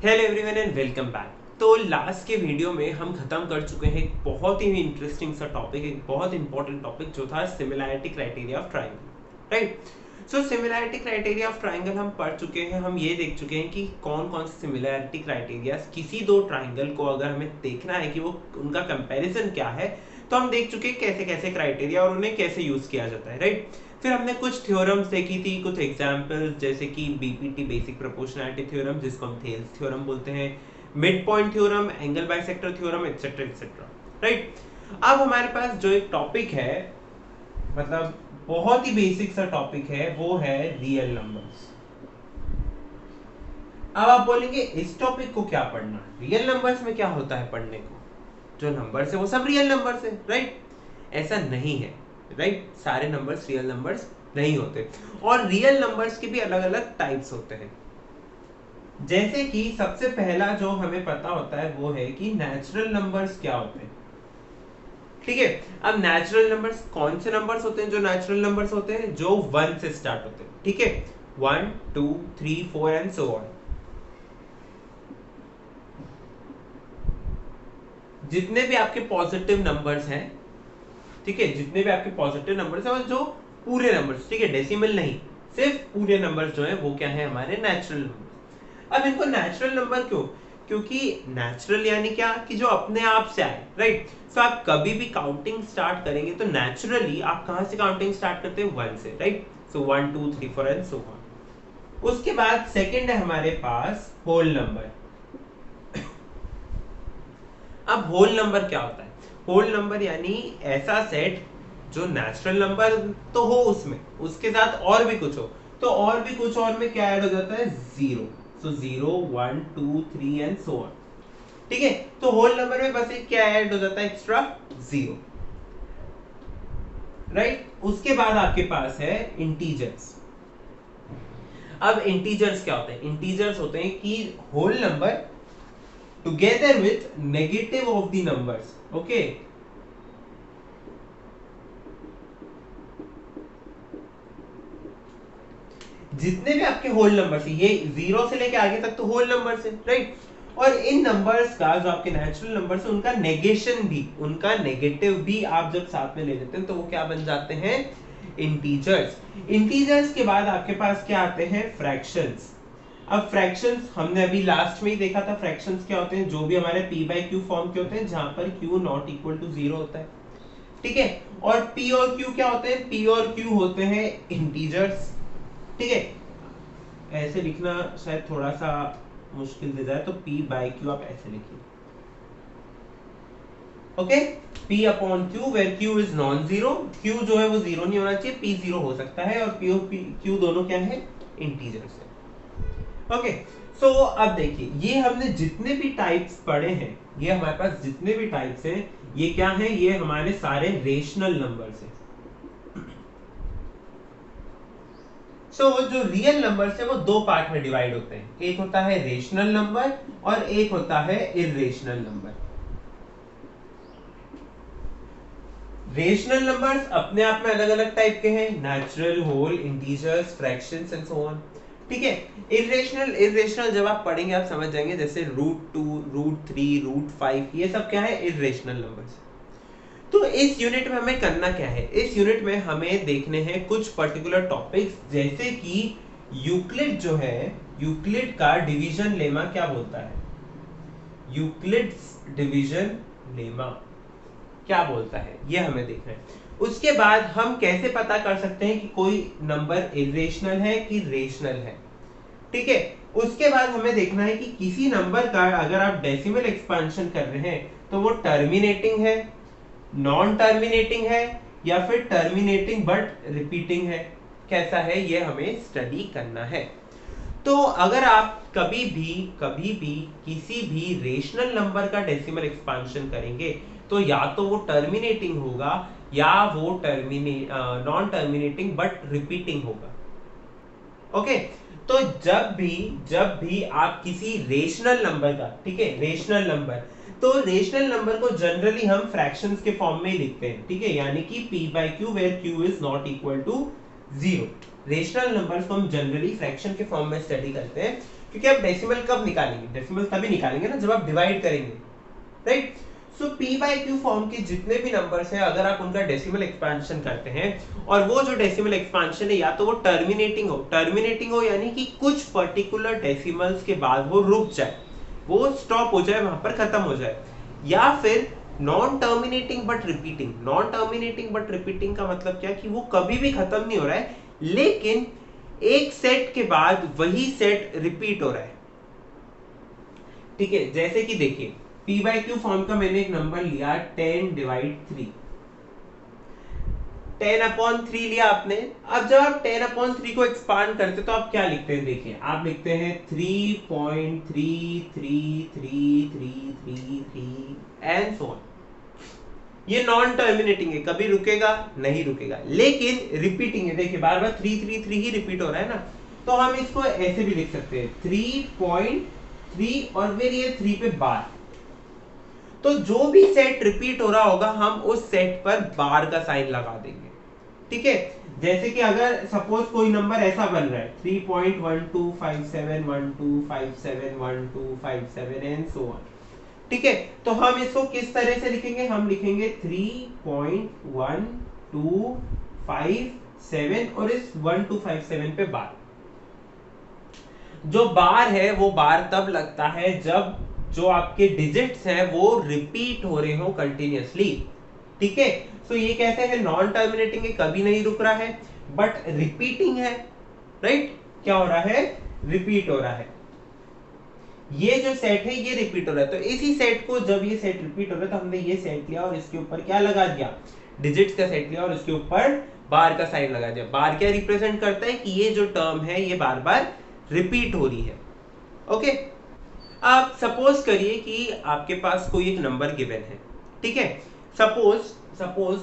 Hello everyone and welcome back. तो last के video में हम खत्म कर चुके हैं एक बहुत ही इंटरेस्टिंग सा टॉपिक, एक बहुत इंपॉर्टेंट टॉपिक जो था similarity criteria of triangle, right. So similarity criteria of triangle हम पढ़ चुके हैं। हम ये देख चुके हैं कि कौन कौन से सिमिलैरिटी क्राइटेरिया किसी दो ट्राइंगल को अगर हमें देखना है कि वो उनका कंपैरिजन क्या है, तो हम देख चुके हैं कैसे कैसे क्राइटेरिया और उन्हें कैसे यूज किया जाता है, राइट। फिर हमने कुछ थ्योरम्स देखी थी, कुछ एग्जांपल्स, जैसे कि बीपीटी बेसिक प्रोपोर्शनैलिटी थ्योरम जिसको हम थेल्स थ्योरम बोलते हैं, mid point theorem, angle bisector theorem, etcetera etcetera, right. अब हमारे पास जो एक टॉपिक है, मतलब बहुत ही बेसिक सा टॉपिक है, वो है रियल नंबर्स। अब आप बोलेंगे इस टॉपिक को क्या पढ़ना, रियल नंबर्स में क्या होता है पढ़ने को, जो नंबर्स है वो सब रियल नंबर्स है, राइट। ऐसा नहीं है, राइट। सारे नंबर्स रियल नंबर्स नहीं होते, और रियल नंबर्स के भी अलग अलग टाइप्स होते हैं। जैसे कि सबसे पहला जो हमें पता होता है वो है कि नेचुरल नंबर्स क्या होते हैं, ठीक है। अब नेचुरल नंबर्स कौन से नंबर्स होते हैं? जो नेचुरल नंबर्स होते हैं जो 1 से स्टार्ट होते हैं, ठीक है। 1 2 3 4 एंड सो ऑन। जितने भी आपके पॉजिटिव नंबर्स हैं, ठीक है, जितने भी आपके पॉजिटिव नंबर्स हैं, जो पूरे नंबर्स, ठीक है, डेसिमल नहीं, सिर्फ पूरे नंबर्स जो है वो क्या है, हमारे नेचुरल नंबर। अब इनको नेचुरल नंबर क्यों? क्योंकि नेचुरल यानी क्या कि जो अपने आप से आए, राइट। सो आप कभी भी काउंटिंग स्टार्ट करेंगे तो नेचुरली आप कहां से काउंटिंग स्टार्ट करते हैं? 1 से, right. So 1 2 3 4 and so on. उसके बाद सेकंड है हमारे पास होल नंबर। अब होल नंबर क्या होता है? होल नंबर यानी ऐसा सेट जो नेचुरल नंबर तो हो उसमें, उसके साथ और भी कुछ हो, तो और भी कुछ और में क्या ऐड हो जाता है? Zero. So 0 1 2 3 and so on, ठीक है। तो होल नंबर में बस एक क्या ऐड हो जाता है? Extra zero, right. उसके बाद आपके पास है इंटीजर्स। अब इंटीजर्स क्या होते हैं? इंटीजर्स होते हैं कि whole number together with negative of the numbers, okay। जितने भी आपके होल नंबर्स है, ये 0 से लेके आगे तक तो होल नंबर्स है, राइट। और इन नंबर्स का जो आपके नेचुरल नंबर्स है उनका नेगेशन भी, उनका नेगेटिव भी आप जब साथ में ले लेते हैं तो वो क्या बन जाते हैं? इंटीजर्स। इंटीजर्स के बाद आपके पास क्या आते हैं? फ्रैक्शंस। अब फ्रैक्शंस हमने अभी लास्ट में ही देखा था। फ्रैक्शंस क्या होते हैं? जो भी हमारे p बाई क्यू फॉर्म के होते हैं जहां पर q नॉट इक्वल टू 0 होता है, ठीक है। और p और q क्या होते हैं? p और q होते हैं इंटीजर्स, ठीक है। ऐसे लिखना शायद थोड़ा सा मुश्किल दे जाए, तो p बाई q आप ऐसे लिखिए, okay. p upon q where q is non zero. q जो है वो जीरो नहीं होना चाहिए, p जीरो हो सकता है, और p और q दोनों क्या है? इंटीजर्स है, ओके। सो अब देखिए, ये हमने जितने भी टाइप्स पढ़े हैं, ये हमारे पास जितने भी टाइप्स हैं, ये क्या है? ये हमारे सारे रेशनल नंबर्स हैं। सो जो रियल नंबर्स है वो दो पार्ट में डिवाइड होते हैं, एक होता है रेशनल नंबर और एक होता है इर्रेशनल नंबर। रेशनल नंबर्स अपने आप में अलग अलग टाइप के हैं, natural, whole, integers, fractions and so on, ठीक है। इर्रेशनल जब आप पढ़ेंगे आप समझ जाएंगे, जैसे √2 √3 √5, ये सब क्या है? Irrational numbers. तो इस यूनिट में हमें करना क्या है? इस यूनिट में हमें देखने हैं कुछ पर्टिकुलर टॉपिक्स, जैसे कि यूक्लिड जो है, यूक्लिड का डिवीजन लेमा क्या बोलता है? यूक्लिड्स डिवीजन लेमा क्या बोलता है, ये हमें देखना है। उसके बाद हम कैसे पता कर सकते हैं कि कोई नंबर इरेशनल है कि रेशनल है, ठीक है। उसके बाद हमें देखना है कि किसी नंबर का अगर आप डेसिमल एक्सपेंशन कर रहे हैं तो वो टर्मिनेटिंग है, नॉन टर्मिनेटिंग है, या फिर टर्मिनेटिंग बट रिपीटिंग है, कैसा है, ये हमें स्टडी करना है। तो अगर आप कभी भी किसी भी रेशनल नंबर का डेसिमल एक्सपेंशन करेंगे तो या तो वो टर्मिनेटिंग होगा या वो नॉन टर्मिनेटिंग बट रिपीटिंग होगा, ओके। तो जब भी आप किसी रेशनल नंबर का, ठीक है, रेशनल नंबर, तो रेशनल नंबर को जनरली हम फ्रैक्शंस के फॉर्म में ही लिखते हैं, ठीक है, यानी कि p by Q where q is not equal to 0। Rational numbers को हम जनरली फ्रैक्शन के फॉर्म में स्टडी करते हैं, क्योंकि आप डेसिमल कब निकालेंगे, डेसिमल तभी निकालेंगे ना जब आप डिवाइड करेंगे, right. So P by Q form के जितने भी नंबर्स हैं, अगर आप उनका डेसिमल एक्सपेंशन करते हैं, और वो जो डेसिमल एक्सपेंशन है या तो वो टर्मिनेटिंग हो यानी कि कुछ पर्टिकुलर डेसिमल्स के बाद वो रुक जाए, वो स्टॉप हो जाए, वहां पर खत्म हो जाए, या फिर non terminating but repeating. Non terminating but repeating का मतलब क्या, कि वो कभी भी खत्म नहीं हो रहा है, लेकिन एक सेट के बाद वही सेट रिपीट हो रहा है, ठीक है। जैसे कि देखिए p बाई क्यू फॉर्म का मैंने एक नंबर लिया 10 डिवाइड 3, 10 अपॉन 3 लिया आपने। अब जब आप 10 अपॉन 3 को एक्सपांड करते तो आप क्या लिखते हैं, देखिए आप लिखते हैं 3.33333 एंड सो ऑन। ये नॉन टर्मिनेटिंग है, कभी रुकेगा नहीं रुकेगा, लेकिन रिपीटिंग है, देखिए बार बार 333 ही रिपीट हो रहा है ना, तो हम इसको ऐसे भी लिख सकते हैं 3.3 और फिर ये 3 पे बार। तो जो भी सेट रिपीट हो रहा होगा हम उस सेट पर बार का साइन लगा देंगे, ठीक है। जैसे कि अगर सपोज कोई नंबर ऐसा बन रहा है 3.125712571257 एंड सो ऑन, ठीक है, तो हम इसको किस तरह से लिखेंगे, हम लिखेंगे 3.1257 और इस 1257 पे बार। जो बार है वो बार तब लगता है जब जो आपके डिजिट्स हैं वो रिपीट हो रहे हो कंटिन्यूअसली, ठीक है। सो ये कैसे है, नॉन टर्मिनेटिंग है, कभी नहीं रुक रहा है, बट रिपीटिंग है, राइट। क्या हो रहा है, रिपीट हो रहा है, ये जो सेट है ये रिपीट हो रहा है। तो इसी सेट को जब ये सेट रिपीट हो रहा है तो हमने ये सेट लिया और इसके ऊपर क्या लगा दिया, डिजिट्स का सेट लिया और इसके ऊपर बार का साइन लगा दिया। बार क्या रिप्रेजेंट करता है, कि ये जो टर्म है ये बार बार रिपीट हो रही है, ओके। आप सपोज करिए कि आपके पास कोई एक नंबर गिवन है, ठीक है। सपोज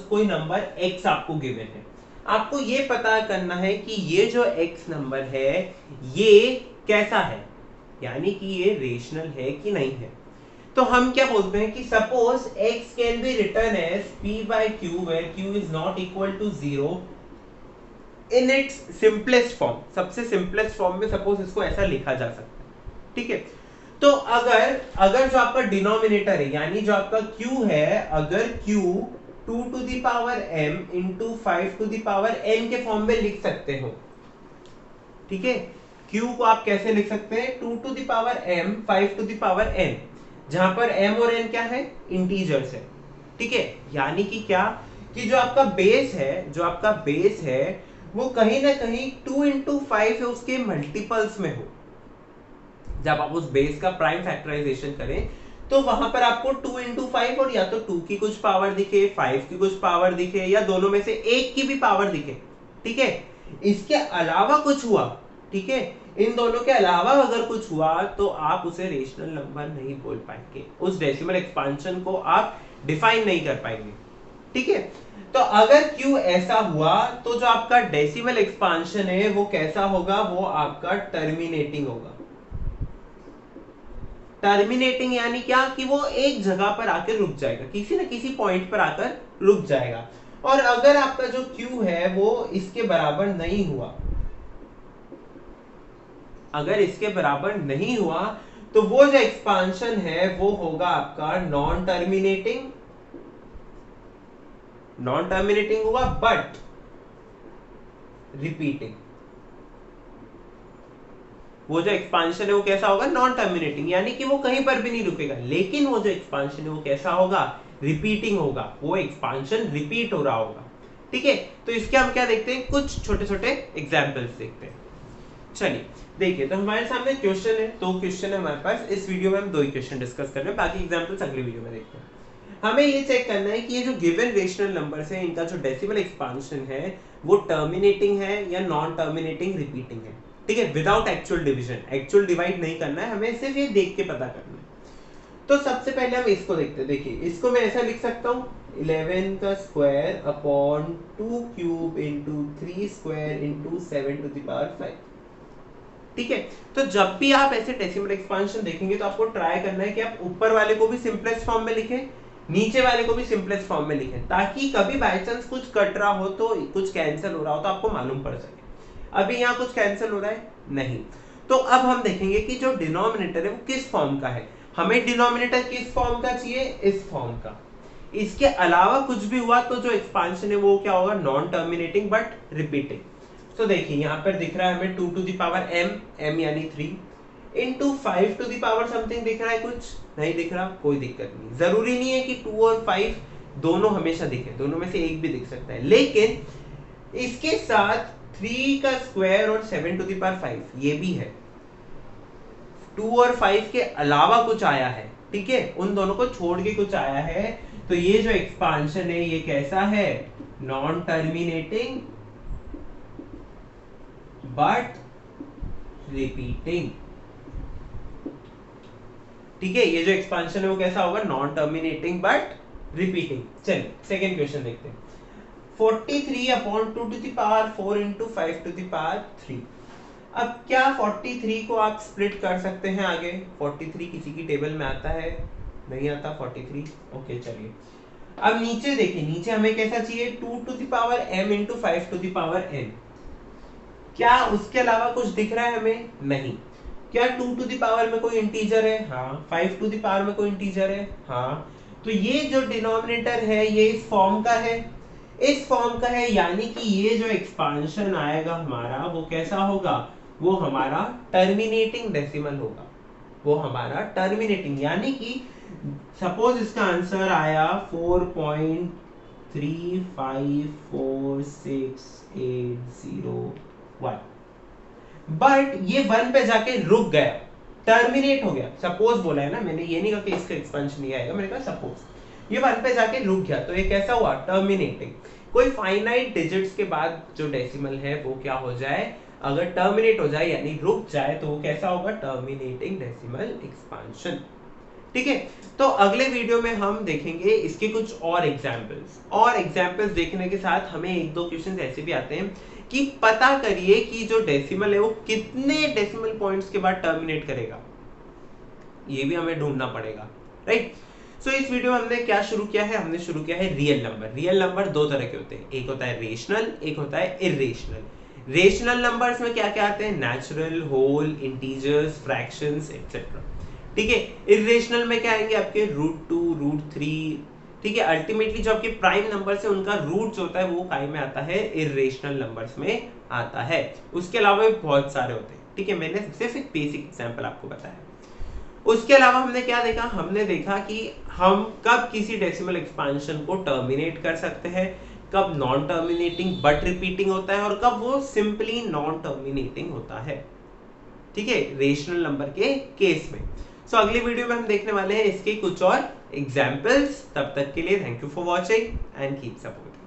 कोई नंबर x आपको गिवन है, आपको ये पता करना है कि ये जो x नंबर है ये कैसा है, यानी कि ये रेशनल है कि नहीं है। तो हम क्या बोलते हैं कि suppose x can be written as p by q where q is not equal to 0 in its simplest form. सबसे सिंपलेस्ट फॉर्म में सपोज इसको ऐसा लिखा जा सकता है, ठीक है। तो अगर जो आपका डिनोमिनेटर है यानी जो आपका q है, अगर q 2 to the power m into 5 to the power n के फॉर्म में लिख सकते हो, ठीक है। q को आप कैसे लिख सकते हैं, 2 to the power m 5 to the power n, जहां पर m और n क्या है, इंटीजर्स है, ठीक है। यानी कि क्या, कि जो आपका बेस है वो कहीं ना कहीं 2 into 5 है, उसके मल्टीपल्स में हो। जब आप उस बेस का प्राइम फैक्टराइजेशन करें तो वहां पर आपको 2 into 5 और या तो 2 की कुछ पावर दिखे, 5 की कुछ पावर दिखे, या दोनों में से एक की भी पावर दिखे, ठीक है। इसके अलावा कुछ हुआ, ठीक है, इन दोनों के अलावा अगर कुछ हुआ तो आप उसे रेशनल नंबर नहीं बोल पाएंगे, उस डेसिमल एक्सपेंशन को आप डिफाइन नहीं कर पाएंगे, ठीक है। तो अगर Q ऐसा हुआ तो जो आपका डेसिमल एक्सपेंशन है वो कैसा होगा, वो आपका टर्मिनेटिंग होगा। टर्मिनेटिंग यानी क्या, कि वो एक जगह पर आकर रुक जाएगा, किसी न किसी पॉइंट पर आकर रुक जाएगा। और अगर आपका जो Q है वो इसके बराबर नहीं हुआ, अगर इसके बराबर नहीं हुआ तो वो जो एक्सपांशन है वो होगा आपका नॉन टर्मिनेटिंग होगा बट रिपीटिंग। वो जो एक्सपांशन है वो कैसा होगा, नॉन टर्मिनेटिंग, यानी कि वो कहीं पर भी नहीं रुकेगा, लेकिन वो जो एक्सपांशन है वो कैसा होगा, रिपीटिंग होगा, वो एक्सपांशन रिपीट हो रहा होगा, ठीक है। तो इसके हम क्या देखते हैं, कुछ छोटे छोटे एग्जाम्पल्स देखते हैं। चलिए देखिए, तो हमारे सामने क्वेश्चन है, 2 क्वेश्चन है हमारे पास। इस वीडियो में हम 2 ही क्वेश्चन डिस्कस कर रहे हैं, बाकी एग्जांपल्स अगली वीडियो में देखते हैं। हमें ये चेक करना है कि ये जो गिवन रेशनल नंबर्स है इनका जो डेसिमल एक्सपांशन है वो टर्मिनेटिंग है या नॉन टर्मिनेटिंग रिपीटिंग है, ठीक है, without actual division. Actual divide नहीं करना है हमें, सिर्फ ये देख के पता करना है। तो सबसे पहले हम इसको देखते हैं। देखिए इसको मैं ऐसा लिख सकता हूँ 11 का square upon 2 cube into 3 square into 7 to the power 5, ठीक है। तो जब भी आप ऐसे डेसिमल एक्सपांशन देखेंगे तो आपको ट्राई करना है कि आप ऊपर वाले को भी सिंपलेस्ट फॉर्म में लिखें, नीचे वाले को भी सिंपलेस्ट फॉर्म में लिखें, ताकि कभी बाय चांस कुछ कट रहा हो तो कुछ कैंसिल हो रहा हो तो आपको मालूम पड़ सके। अभी यहाँ कुछ कैंसिल हो रहा है नहीं, तो अब हम देखेंगे कि जो डिनोमिनेटर है वो किस फॉर्म का है। हमें डिनोमिनेटर किस फॉर्म का चाहिए, इस फॉर्म का। इसके अलावा कुछ भी हुआ तो जो एक्सपांशन है वो क्या होगा, नॉन टर्मिनेटिंग बट रिपीटिंग। तो देखिए यहाँ पर दिख रहा है हमें 2 टू द पावर m यानी 3 into 5 to the power something दिख रहा है, कुछ नहीं दिख रहा, कोई दिक्कत नहीं। जरूरी नहीं है कि 2 और 5 दोनों हमेशा दिखे, दोनों में से एक भी दिख सकता है, लेकिन इसके साथ 3 का स्क्वायर और 7 टू द पावर 5 ये भी है। 2 और 5 के अलावा कुछ आया है, ठीक है, उन दोनों को छोड़ के कुछ आया है। तो ये जो एक्सपांशन है ये कैसा है, नॉन टर्मिनेटिंग बट रिपीटिंग। ठीक है, ये जो एक्सपांशन है वो कैसा होगा, नॉन टर्मिनेटिंग बट रिपीटिंग। चलिए सेकेंड क्वेश्चन देखते हैं। 43 upon 2 to the power 4 into 5 to the power 3। अब क्या 43 को आप स्प्लिट कर सकते हैं आगे? 43 किसी की टेबल में आता है, नहीं आता 43। ओके चलिए, अब नीचे देखिए, नीचे हमें कैसा चाहिए, 2 to the power m into 5 to the power n। क्या उसके अलावा कुछ दिख रहा है हमें? नहीं। क्या 2 टू द पावर में कोई इंटीजर है? हाँ। 5 टू द पावर में कोई इंटीजर है? हाँ। तो ये जो डिनोमिनेटर है ये इस फॉर्म का है, इस फॉर्म का है, यानी कि ये जो एक्सपांशन आएगा हमारा वो कैसा होगा, वो हमारा टर्मिनेटिंग डेसिमल होगा, वो हमारा टर्मिनेटिंग, यानी कि सपोज इसका आंसर आया 4.3546801, बट ये 1 पे जाके रुक गया, टर्मिनेट हो गया। सपोज बोला है ना मैंने, ये नहीं कहा कि इसका एक्सपेंशन नहीं आएगा, मैंने कहा सपोज ये 1 पे जाके रुक गया, तो ये कैसा हुआ, टर्मिनेटिंग। कोई फाइनाइट डिजिट्स के बाद जो डेसिमल है वो क्या हो जाए, अगर टर्मिनेट हो जाए यानी रुक जाए तो वो कैसा होगा, टर्मिनेटिंग डेसिमल एक्सपांशन। ठीक है, तो अगले वीडियो में हम देखेंगे इसके कुछ और एग्जांपल्स, और एग्जांपल्स देखने के साथ हमें एक दो क्वेश्चंस ऐसे भी आते हैं कि पता करिए कि जो डेसिमल है वो कितने डेसिमल पॉइंट्स के बाद टर्मिनेट करेगा, ये भी हमें ढूंढना पड़ेगा, राइट। सो इस वीडियो में हमने क्या शुरू किया है, हमने शुरू किया है रियल नंबर। रियल नंबर दो तरह के होते हैं, एक होता है रेशनल, एक होता है इरेशनल। रेशनल नंबर्स में क्या क्या आते हैं, natural, whole, integers, fractions etcetera. ठीक है, इरेशनल में क्या आएंगे आपके √2, √3। ठीक है, अल्टीमेटली जो आपके प्राइम नंबर्स है उनका रूट जो होता है वो काय में आता है, इरेशनल नंबर्स में आता है। उसके अलावा भी बहुत सारे होते हैं, ठीक है, मैंने सिर्फ एक बेसिक एग्जांपल आपको बताया। उसके अलावा हमने क्या देखा, हमने देखा कि हम कब किसी डेसिमल एक्सपांशन को टर्मिनेट कर सकते हैं, कब नॉन टर्मिनेटिंग बट रिपीटिंग होता है, और कब वो सिंपली नॉन टर्मिनेटिंग होता है, ठीक है, रेशनल नंबर के केस में। सो अगली वीडियो में हम देखने वाले हैं इसके कुछ और एग्जांपल्स। तब तक के लिए thank you for watching and keep support.